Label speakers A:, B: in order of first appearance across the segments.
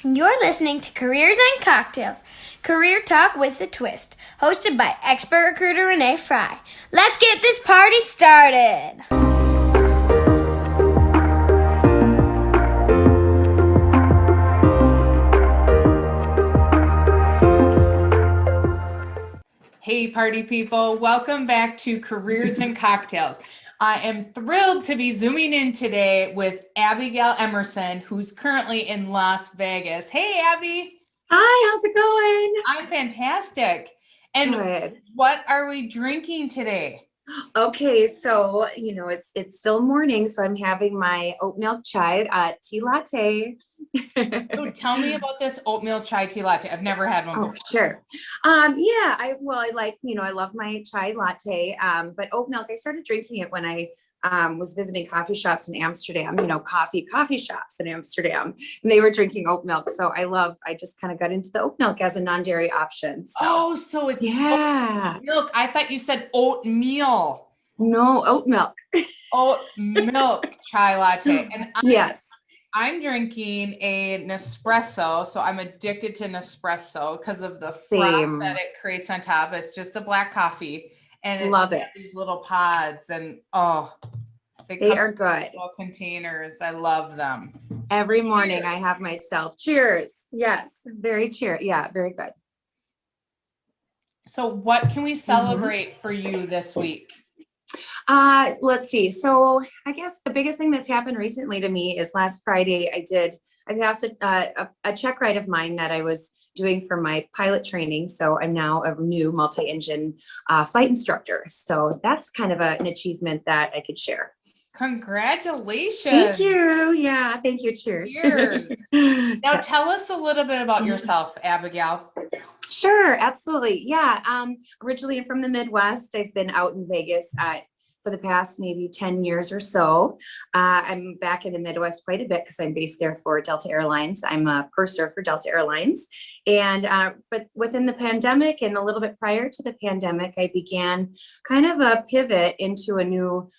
A: You're listening to Careers and Cocktails, career talk with a twist, hosted by expert recruiter Renee Frey. Let's get this party started.
B: Hey, party people. Welcome back to Careers and Cocktails. I am thrilled to be zooming in today with Abigail Emerson, who's currently in Las Vegas. Hey, Abby.
C: Hi, how's it going?
B: I'm fantastic. And
C: Good.
B: what are we drinking today?
C: Okay, so it's still morning, so I'm having my oat milk chai tea latte.
B: So tell me about this oatmeal chai tea latte. I've never had one
C: Oh,
B: before.
C: sure. I like, I love my chai latte. But oat milk, I started drinking it when I was visiting coffee shops in Amsterdam, coffee shops in Amsterdam, and they were drinking oat milk. So I just kind of got into the oat milk as a non-dairy option.
B: So it's oat milk. I thought you said oatmeal.
C: No, oat milk.
B: Oat milk chai latte. And
C: yes.
B: I'm drinking a Nespresso, so I'm addicted to Nespresso because of the froth that it creates on top. It's just a black coffee, and
C: love it.
B: These little pods, and
C: they are good.
B: Little containers. I love them.
C: Every morning I have myself. Cheers. Yes, very cheer. Yeah, very good.
B: So, what can we celebrate for you this week?
C: Let's see. So I guess the biggest thing that's happened recently to me is last Friday I passed a check ride of mine that I was doing for my pilot training. So I'm now a new multi-engine flight instructor. So that's kind of an achievement that I could share.
B: Congratulations.
C: Thank you. Yeah, thank you. Cheers.
B: Cheers. Now tell us a little bit about yourself, Abigail.
C: Sure, absolutely. Yeah. Originally I'm from the Midwest. I've been out in Vegas for the past maybe 10 years or so. I'm back in the Midwest quite a bit because I'm based there for Delta Airlines. I'm a purser for Delta Airlines. And but within the pandemic and a little bit prior to the pandemic, I began kind of a pivot into a new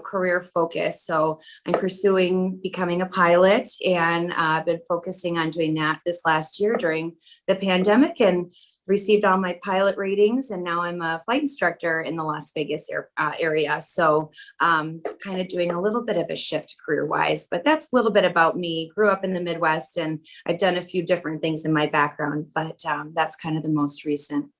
C: career focus. So I'm pursuing becoming a pilot, and I've been focusing on doing that this last year during the pandemic, and received all my pilot ratings. And now I'm a flight instructor in the Las Vegas area. So kind of doing a little bit of a shift career wise, but that's a little bit about me. Grew up in the Midwest, and I've done a few different things in my background, but that's kind of the most recent.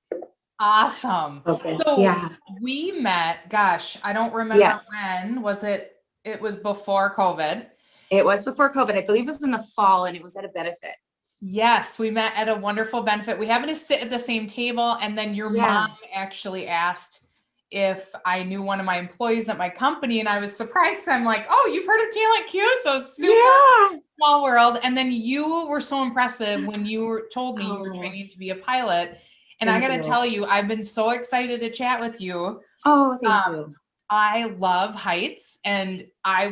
B: Awesome.
C: Focus.
B: So
C: yeah.
B: We met, gosh, I don't remember when. Was it? It was before COVID.
C: It was before COVID. I believe it was in the fall, and it was at a benefit.
B: Yes, we met at a wonderful benefit. We happened to sit at the same table, and then your mom actually asked if I knew one of my employees at my company, and I was surprised. I'm like, oh, you've heard of TalentQ? So super small world. And then you were so impressive when you told me you were training to be a pilot. And I got to tell you, I've been so excited to chat with you.
C: Oh, thank you.
B: I love heights, and I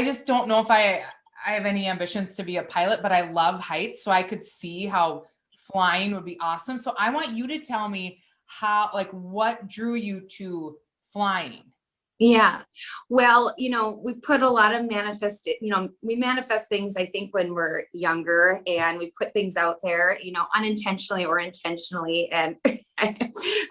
B: just don't know if I have any ambitions to be a pilot, but I love heights. So I could see how flying would be awesome. So I want you to tell me what drew you to flying?
C: Yeah. Well, we put a lot of we manifest things, I think, when we're younger, and we put things out there, unintentionally or intentionally. And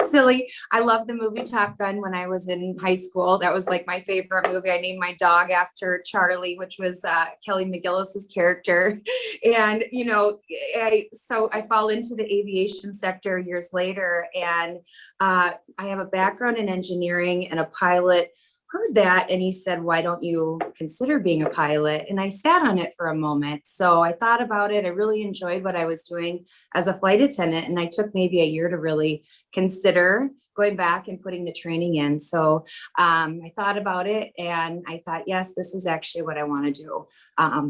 C: silly. I loved the movie Top Gun when I was in high school. That was like my favorite movie. I named my dog after Charlie, which was Kelly McGillis's character. And, so I fall into the aviation sector years later, and I have a background in engineering, and a pilot heard that, and he said, why don't you consider being a pilot? And I sat on it for a moment. So I thought about it. I really enjoyed what I was doing as a flight attendant, and I took maybe a year to really consider going back and putting the training in. So I thought about it, and I thought, yes, this is actually what I want to do. I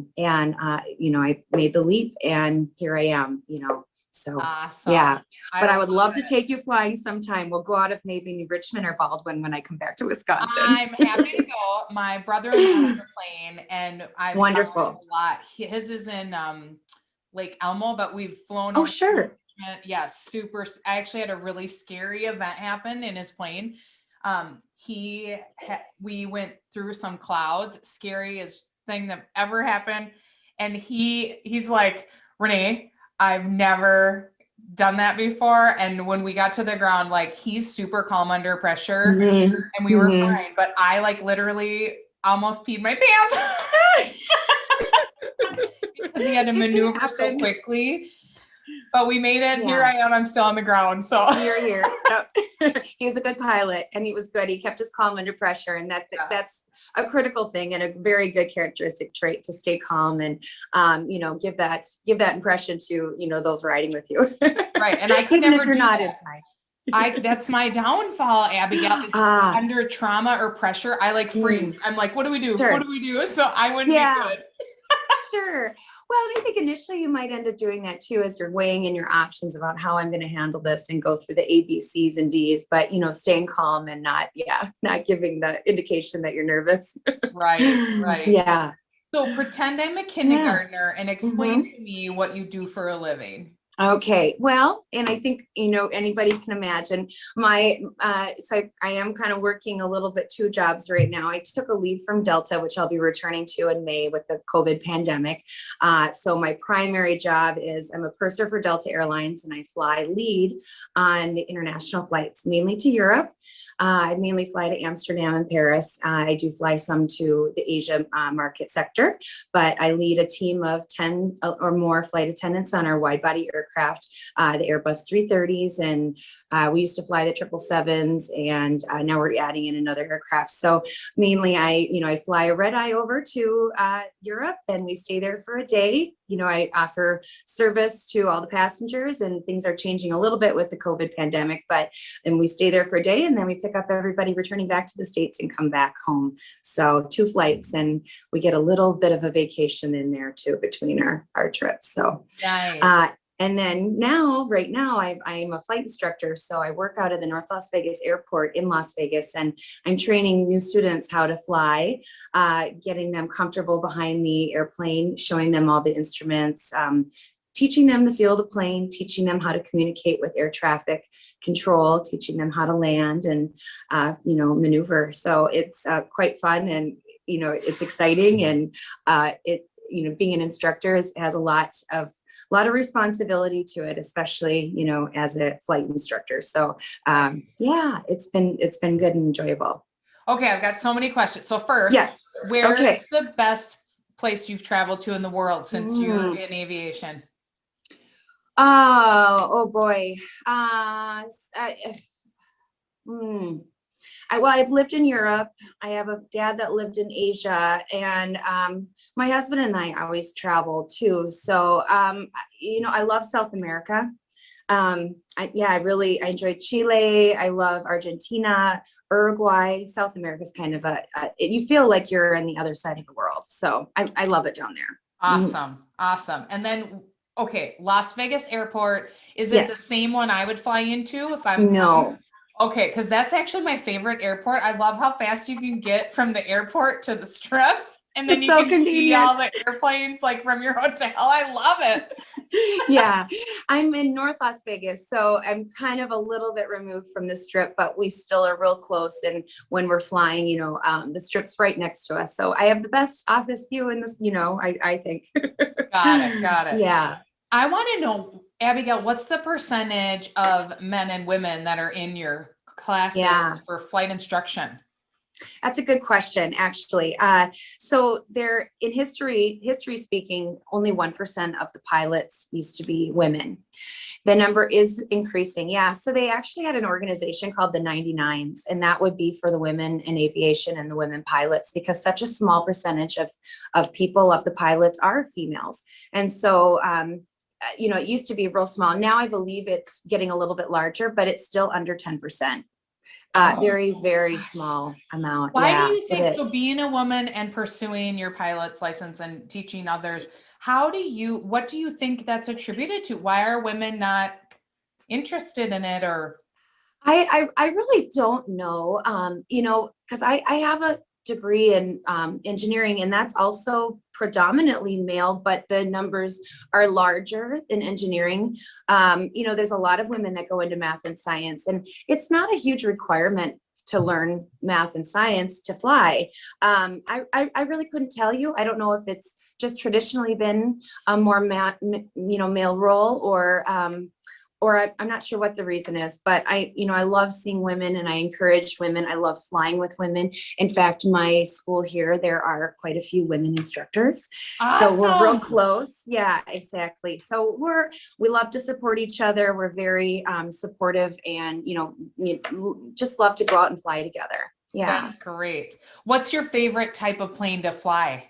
C: made the leap, and here I am, So
B: awesome.
C: Yeah, but I would love to take you flying sometime. We'll go out of maybe Richmond or Baldwin when I come back to Wisconsin.
B: I'm happy to go. My brother-in-law has a plane, and I've
C: wonderful
B: a lot. His is in Lake Elmo, but we've flown.
C: Oh, sure.
B: Yeah, super. I actually had a really scary event happen in his plane. We went through some clouds, scariest thing that ever happened. and he's like, Renee, I've never done that before. And when we got to the ground, like he's super calm under pressure and we were fine. But I like literally almost peed my pants because he had to maneuver so quickly. But we made it. Here I am. I'm still on the ground. So
C: you're here. He was a good pilot, and he was good. He kept us calm under pressure, and that's a critical thing and a very good characteristic trait to stay calm and give that impression to those riding with you.
B: Right, and I could
C: even
B: never
C: if you're
B: do
C: not
B: that.
C: inside.
B: That's my downfall, Abigail. Is under trauma or pressure, I like freeze. I'm like, what do we do?
C: Sure.
B: What do we do? So I wouldn't be good.
C: Sure. Well, I think initially you might end up doing that too, as you're weighing in your options about how I'm going to handle this and go through the A, B, C's and D's, but staying calm and not giving the indication that you're nervous.
B: Right.
C: Yeah.
B: So pretend I'm a kindergartner and explain to me what you do for a living.
C: Okay. Well, and I think, anybody can imagine so I am kind of working a little bit 2 jobs right now. I took a leave from Delta, which I'll be returning to in May with the COVID pandemic. So my primary job is I'm a purser for Delta Airlines, and I fly lead on international flights, mainly to Europe. I mainly fly to Amsterdam and Paris. I do fly some to the Asia market sector, but I lead a team of 10 or more flight attendants on our wide body aircraft, the Airbus 330s, and we used to fly the 777s, and now we're adding in another aircraft. So mainly I fly a red eye over to Europe, and we stay there for a day. I offer service to all the passengers, and things are changing a little bit with the COVID pandemic, and we stay there for a day, and then we pick up everybody returning back to the States and come back home. So 2 flights, and we get a little bit of a vacation in there too between our trips. So
B: nice.
C: And then right now, I'm a flight instructor. So I work out of the North Las Vegas airport in Las Vegas, and I'm training new students how to fly, getting them comfortable behind the airplane, showing them all the instruments, teaching them to feel the plane, teaching them how to communicate with air traffic control, teaching them how to land and, maneuver. So it's quite fun, and, it's exciting, and being an instructor has a lot of responsibility to it, especially, as a flight instructor. So, it's been good and enjoyable.
B: Okay. I've got so many questions. So first, where is the best place you've traveled to in the world since you're in aviation?
C: Oh boy. I've lived in Europe. I have a dad that lived in Asia, and my husband and I always travel too. So, I love South America. I enjoy Chile. I love Argentina, Uruguay. South America is kind of you feel like you're on the other side of the world. So I love it down there.
B: Awesome. And then, okay, Las Vegas airport, is it the same one I would fly into if I'm
C: No.
B: Okay, because that's actually my favorite airport. I love how fast you can get from the airport to the strip, and then you can see all the airplanes like from your hotel. I love it.
C: Yeah, I'm in North Las Vegas, so I'm kind of a little bit removed from the strip, but we still are real close. And when we're flying, the strip's right next to us, so I have the best office view in this. I think.
B: Got it.
C: Yeah.
B: I want to know, Abigail, what's the percentage of men and women that are in your classes for flight instruction?
C: That's a good question, actually. So there, in history speaking, only 1% of the pilots used to be women. The number is increasing. Yeah. So they actually had an organization called the 99s, and that would be for the women in aviation and the women pilots, because such a small percentage of people, of the pilots, are females. And so, it used to be real small. Now I believe it's getting a little bit larger, but it's still under 10%. Very, very small amount.
B: Why do you think so? Being a woman and pursuing your pilot's license and teaching others, what do you think that's attributed to? Why are women not interested in it? Or
C: I really don't know. Because I have a degree in engineering, and that's also predominantly male, but the numbers are larger in engineering. There's a lot of women that go into math and science, and it's not a huge requirement to learn math and science to fly. I really couldn't tell you. I don't know if it's just traditionally been a more male role, or I'm not sure what the reason is, but I love seeing women and I encourage women. I love flying with women. In fact, my school here, there are quite a few women instructors.
B: Awesome.
C: So we're real close. Yeah, exactly. So we love to support each other. We're very supportive and, just love to go out and fly together. Yeah.
B: That's great. What's your favorite type of plane to fly?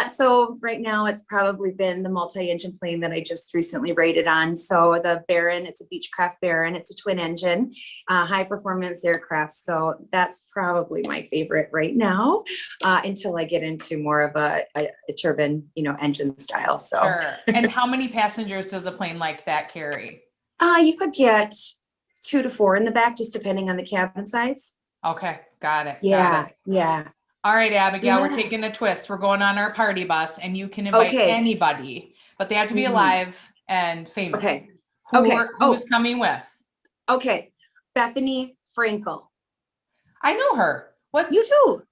C: So right now it's probably been the multi-engine plane that I just recently rated on. So the Baron, it's a Beechcraft Baron. It's a twin engine, high performance aircraft. So that's probably my favorite right now, until I get into more of a turbine, engine style. So,
B: Sure. And how many passengers does a plane like that carry?
C: you could get 2 to 4 in the back, just depending on the cabin size.
B: Okay. Got it.
C: Yeah.
B: Got it.
C: Yeah.
B: All right, Abigail, we're
C: Yeah.
B: taking a twist. We're going on our party bus and you can invite
C: Okay.
B: anybody, but they have to be alive and famous.
C: Okay.
B: Who's coming with?
C: Okay. Bethany Frankel.
B: I know her.
C: You too.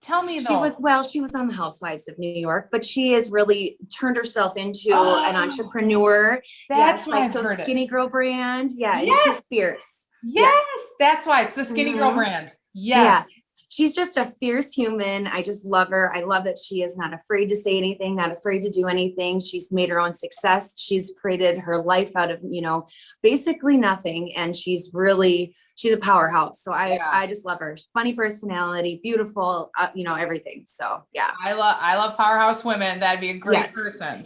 B: Tell me though.
C: She was on the Housewives of New York, but she has really turned herself into an entrepreneur.
B: That's why
C: like
B: I've heard
C: Skinny Girl brand. Yeah. And
B: Yes.
C: she's fierce.
B: Yes, that's why it's the Skinny Girl brand. Yes.
C: Yeah. She's just a fierce human. I just love her. I love that she is not afraid to say anything, not afraid to do anything. She's made her own success. She's created her life out of, basically nothing. And she's a powerhouse. So I just love her. Funny personality, beautiful, everything. So yeah.
B: I love powerhouse women. That'd be a great person.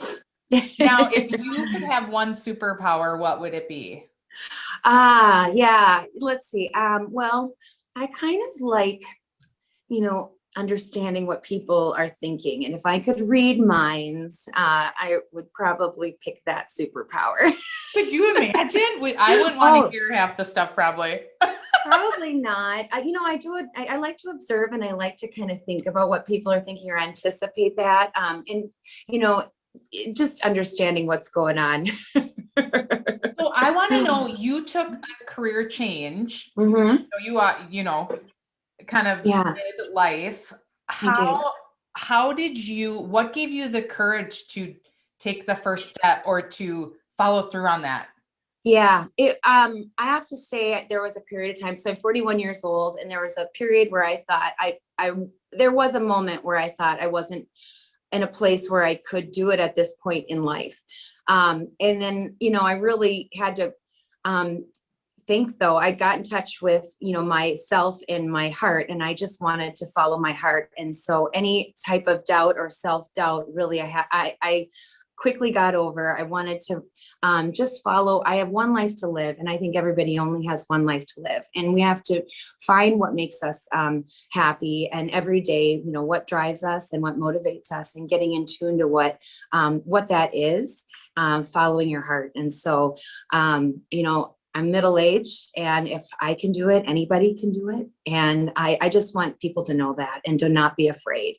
B: Now, if you could have one superpower, what would it be?
C: Yeah. Let's see. Well, I kind of like, understanding what people are thinking. And if I could read minds, I would probably pick that superpower.
B: Could you imagine? I wouldn't want to hear half the stuff probably.
C: Probably not. I do it. I like to observe and I like to kind of think about what people are thinking or anticipate that. And, just understanding what's going on.
B: So I want to know, you took a career change.
C: Mm-hmm.
B: So you are, kind of life. What gave you the courage to take the first step or to follow through on that?
C: Yeah, I have to say there was a period of time. So I'm 41 years old, and there was a period where I thought there was a moment where I thought I wasn't in a place where I could do it at this point in life. And then, I really had to think, though. I got in touch with, myself and my heart, and I just wanted to follow my heart. And so any type of doubt or self-doubt, really, I quickly got over. I wanted to just follow. I have one life to live, and I think everybody only has one life to live, and we have to find what makes us happy. And every day, what drives us and what motivates us, and getting in tune to what that is, following your heart. And so, I'm middle-aged, and if I can do it, anybody can do it. And I just want people to know that, and to not be afraid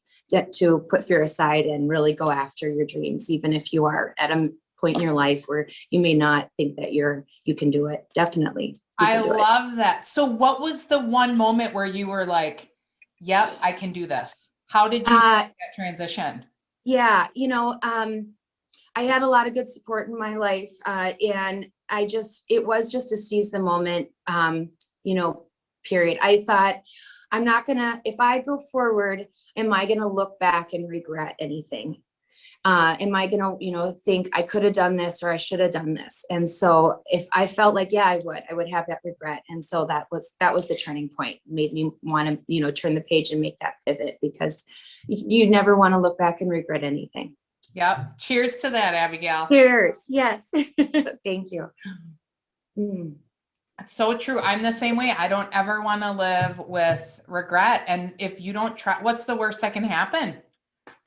C: to put fear aside and really go after your dreams, even if you are at a point in your life where you may not think that you can do it. Definitely.
B: I love that. So what was the one moment where you were like, yep, I can do this? How did you make that transition?
C: Yeah. I had a lot of good support in my life. And it was just to seize the moment, period. I thought, if I go forward, am I going to look back and regret anything? Am I going to, think I could have done this or I should have done this? And so if I felt like, I would have that regret. And so that was the turning point. Made me want to, turn the page and make that pivot, because you never want to look back and regret anything.
B: Yep. Cheers to that, Abigail.
C: Cheers. Yes. Thank you.
B: That's so true. I'm the same way. I don't ever want to live with regret. And if you don't try, what's the worst that can happen?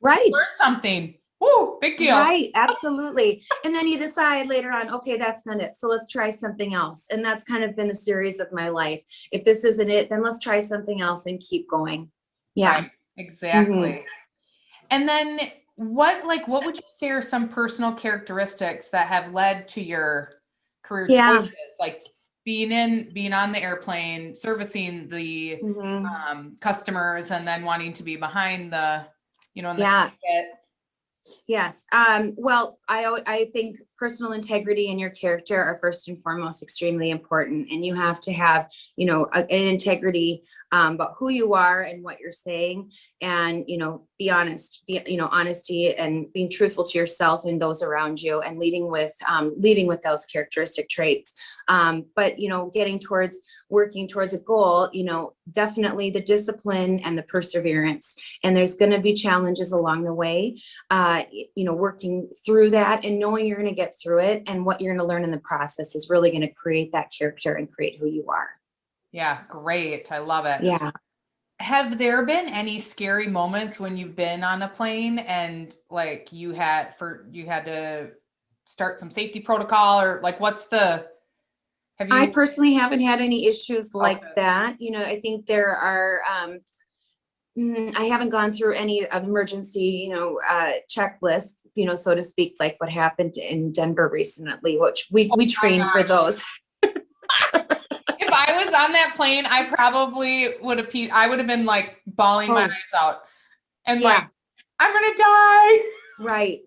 C: Right.
B: Learn something. Woo, big deal.
C: Right. Absolutely. And then you decide later on, okay, that's not it. So let's try something else. And that's kind of been the series of my life. If this isn't it, then let's try something else and keep going. Yeah.
B: Right. Exactly. And then what would you say are some personal characteristics that have led to your career choices? Like being on the airplane, servicing the customers, and then wanting to be behind the, in the cockpit.
C: Yes. Well, I think personal integrity and your character are first and foremost extremely important. And you have to have, an integrity about who you are and what you're saying, and, be honest, honesty and being truthful to yourself and those around you, and leading with those characteristic traits. But, working towards a goal, definitely the discipline and the perseverance, and there's going to be challenges along the way, working through that and knowing you're going to get through it, and what you're going to learn in the process is really going to create that character and create who you are.
B: Yeah. Great. I love it.
C: Yeah.
B: Have there been any scary moments when you've been on a plane and like you had to start some safety protocol, or like
C: I personally haven't had any issues like that. I think there are, I haven't gone through any of emergency, checklists, so to speak, like what happened in Denver recently, which we train for those.
B: If I was on that plane, I probably would have I would have been like bawling my eyes out and like, I'm going to die.
C: Right.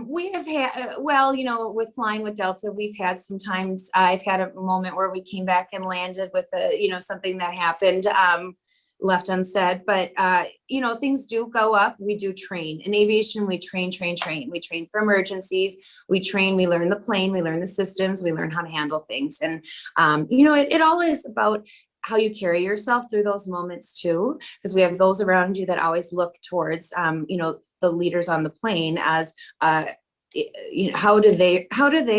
C: We have had, with flying with Delta, we've had sometimes, I've had a moment where we came back and landed with something that happened, left unsaid, but, things do go up. We do train in aviation. We train. We train for emergencies. We learn the plane, we learn the systems, we learn how to handle things. And, it all is about how you carry yourself through those moments too, because we have those around you that always look towards, the leaders on the plane as, how do they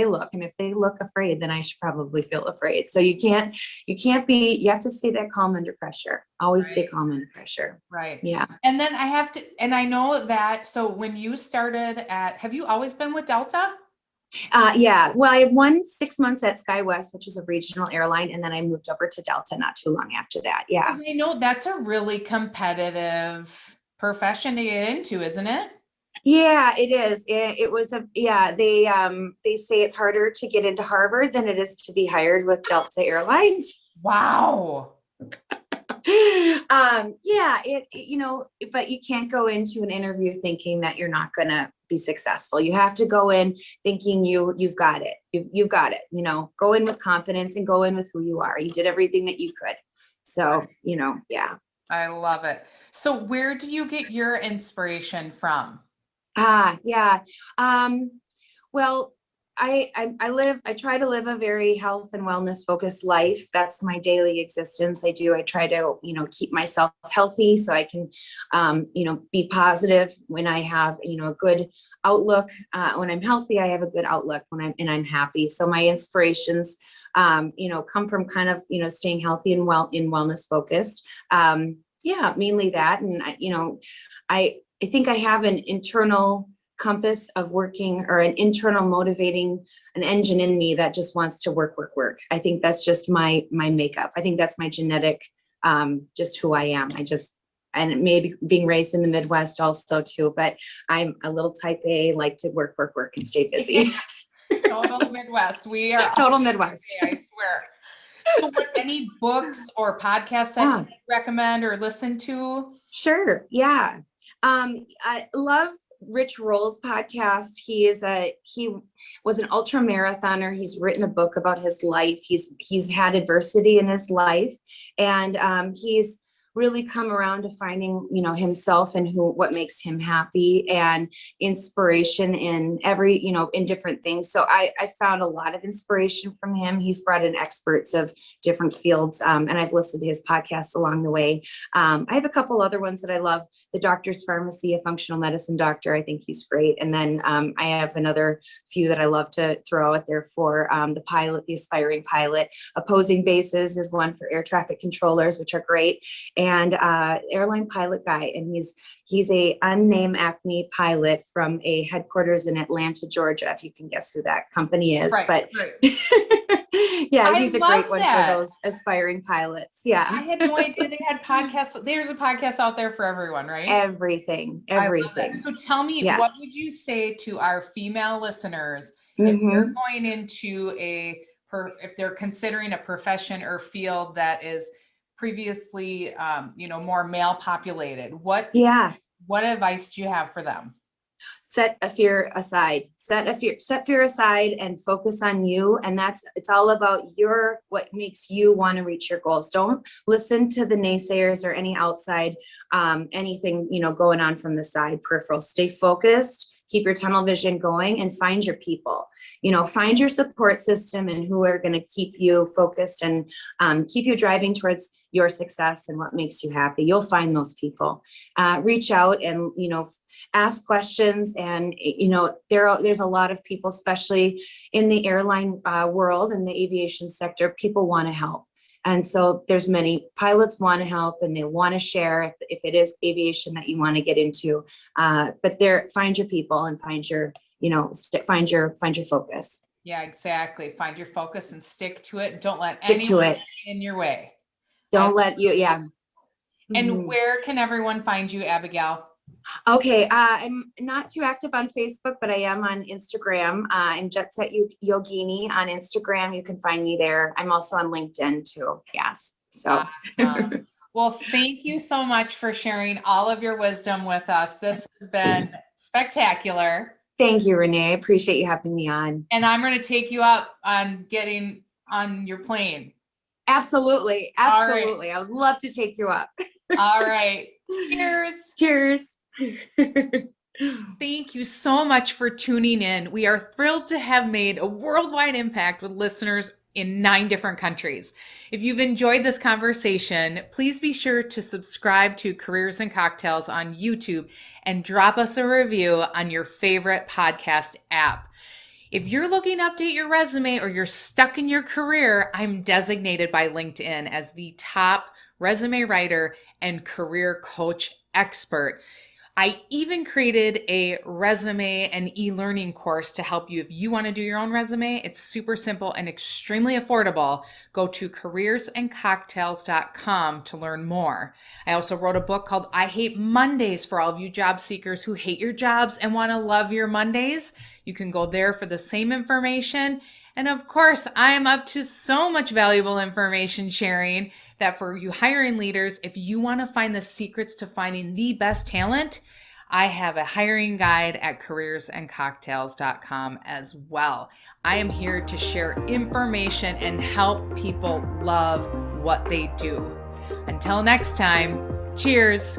C: look? And if they look afraid, then I should probably feel afraid. So you have to stay that calm under pressure. Always stay calm under pressure.
B: Right.
C: Yeah.
B: And then I know that, so when you started have you always been with Delta?
C: Yeah. Well, I have 6 months at SkyWest, which is a regional airline. And then I moved over to Delta not too long after that. Yeah.
B: 'Cause I know that's a really competitive profession to get into, isn't it?
C: Yeah, it is. It was they say it's harder to get into Harvard than it is to be hired with Delta Airlines.
B: Wow.
C: But you can't go into an interview thinking that you're not going to be successful. You have to go in thinking you've got it. You've got it, go in with confidence and go in with who you are. You did everything that you could. So, yeah. I
B: love it. So where do you get your inspiration from?
C: Yeah. Well, I try to live a very health and wellness focused life. That's my daily existence. I try to, keep myself healthy so I can, be positive when I have, a good outlook. When I'm healthy, I have a good outlook I'm happy. So my inspirations, come from kind of, staying healthy and wellness focused. Mainly that. And, I think I have an internal compass of working, or an internal motivating, an engine in me that just wants to work. I think that's just my makeup. I think that's my genetic, just who I am. And maybe being raised in the Midwest also too, but I'm a little type A, like to work and stay busy.
B: Total Midwest. We are
C: total Midwest.
B: I swear. So any books or podcasts that you recommend or listen to?
C: Sure. Yeah. I love Rich Roll's podcast. He was an ultra marathoner. He's written a book about his life. He's had adversity in his life, and he's really come around to finding, himself and what makes him happy, and inspiration in in different things. So I found a lot of inspiration from him. He's brought in experts of different fields, and I've listened to his podcast along the way. I have a couple other ones that I love. The Doctor's Pharmacy, a functional medicine doctor. I think he's great. And then I have another few that I love to throw out there for the aspiring pilot. Opposing Bases is one for air traffic controllers, which are great. And airline pilot guy, and he's a unnamed Acme pilot from a headquarters in Atlanta, Georgia, if you can guess who that company is. Right. Yeah, he's a great one for those aspiring pilots. Yeah,
B: I had no idea they had podcasts. There's a podcast out there for everyone, right?
C: Everything.
B: So tell me, what would you say to our female listeners if you're going into a if they're considering a profession or field that is previously, more male populated, what advice do you have for them?
C: Set fear aside and focus on you. And it's all about what makes you want to reach your goals. Don't listen to the naysayers or any outside, anything, going on from the side peripheral. Stay focused, keep your tunnel vision going, and find your people, find your support system and who are going to keep you focused and keep you driving towards your success and what makes you happy. You'll find those people. Reach out and, ask questions. And, there's a lot of people, especially in the airline world and the aviation sector, people want to help. And so there's many pilots want to help and they want to share if it is aviation that you want to get into. But find your people and find your focus.
B: Yeah, exactly. Find your focus and stick to it. Don't let anyone get in your way.
C: Don't let you, yeah.
B: And where can everyone find you, Abigail?
C: Okay, I'm not too active on Facebook, but I am on Instagram. I'm Jet Set Yogini on Instagram. You can find me there. I'm also on LinkedIn too. Yes. So.
B: Awesome. Well, thank you so much for sharing all of your wisdom with us. This has been spectacular.
C: Thank you, Renee. I appreciate you having me on.
B: And I'm going to take you up on getting on your plane.
C: Absolutely. Absolutely. Right. I would love to take you up.
B: All right. Cheers.
C: Cheers.
B: Thank you so much for tuning in. We are thrilled to have made a worldwide impact with listeners in 9 different countries. If you've enjoyed this conversation, please be sure to subscribe to Careers and Cocktails on YouTube and drop us a review on your favorite podcast app. If you're looking to update your resume or you're stuck in your career, I'm designated by LinkedIn as the top resume writer and career coach expert. I even created a resume and e-learning course to help you if you want to do your own resume. It's super simple and extremely affordable. Go to careersandcocktails.com to learn more. I also wrote a book called I Hate Mondays for all of you job seekers who hate your jobs and want to love your Mondays. You can go there for the same information. And of course, I am up to so much valuable information sharing that for you hiring leaders, if you want to find the secrets to finding the best talent, I have a hiring guide at careersandcocktails.com as well. I am here to share information and help people love what they do. Until next time, cheers.